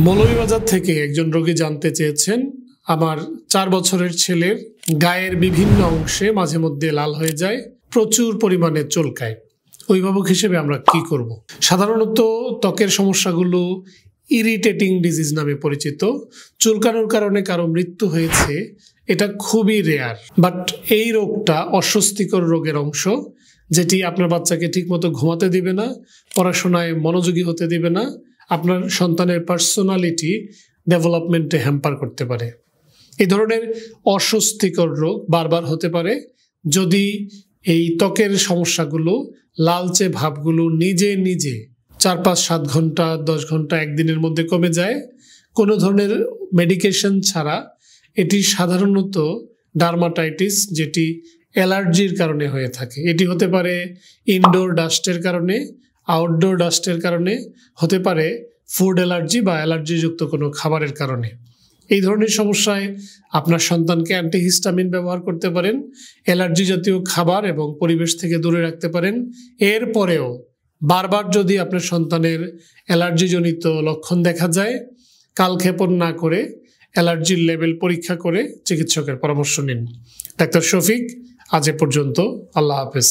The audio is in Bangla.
মৌলভীবাজার থেকে একজন রোগী জানতে চেয়েছেন, আমার 4 বছরের ছেলের গায়ের বিভিন্ন অংশে মাঝে মধ্যে লাল হয়ে যায়, প্রচুর পরিমাণে চুলকায়। অভিভাবক হিসেবে আমরা কি করব? সাধারণত ত্বকের সমস্যাগুলো ইরিটেটিং ডিজিজ নামে পরিচিত। চুলকানোর কারণে কারো মৃত্যু হয়েছে, এটা খুবই রেয়ার। বাট এই রোগটা অস্বস্তিকর রোগের অংশ, যেটি আপনার বাচ্চাকে ঠিকমতো ঘুমাতে দিবে না, পড়াশোনায় মনোযোগী হতে দিবে না, আপনার সন্তানের পার্সোনালিটি ডেভেলপমেন্টে হ্যাম্পার করতে পারে। এই ধরনের অস্বস্তিকর রোগ বারবার হতে পারে যদি এই ত্বকের সমস্যাগুলো, লালচে ভাবগুলো নিজে নিজে 4-5-7 ঘন্টা, 10 ঘন্টা, একদিনের মধ্যে কমে যায় কোনো ধরনের মেডিকেশন ছাড়া। এটি সাধারণত ডার্মাটাইটিস, যেটি অ্যালার্জির কারণে হয়ে থাকে। এটি হতে পারে ইনডোর ডাস্টের কারণে, আউটডোর ডাস্টের কারণে, হতে পারে ফুড অ্যালার্জি বা অ্যালার্জিযুক্ত কোনো খাবারের কারণে। এই ধরনের সমস্যায় আপনার সন্তানকে অ্যান্টিহিস্টামিন ব্যবহার করতে পারেন, অ্যালার্জি জাতীয় খাবার এবং পরিবেশ থেকে দূরে রাখতে পারেন। এরপরেও বারবার যদি আপনার সন্তানের অ্যালার্জিজনিত লক্ষণ দেখা যায়, কালক্ষেপণ না করে অ্যালার্জির লেভেল পরীক্ষা করে চিকিৎসকের পরামর্শ নিন। ডাক্তার শফিক, আজ এ পর্যন্ত। আল্লাহ হাফেজ।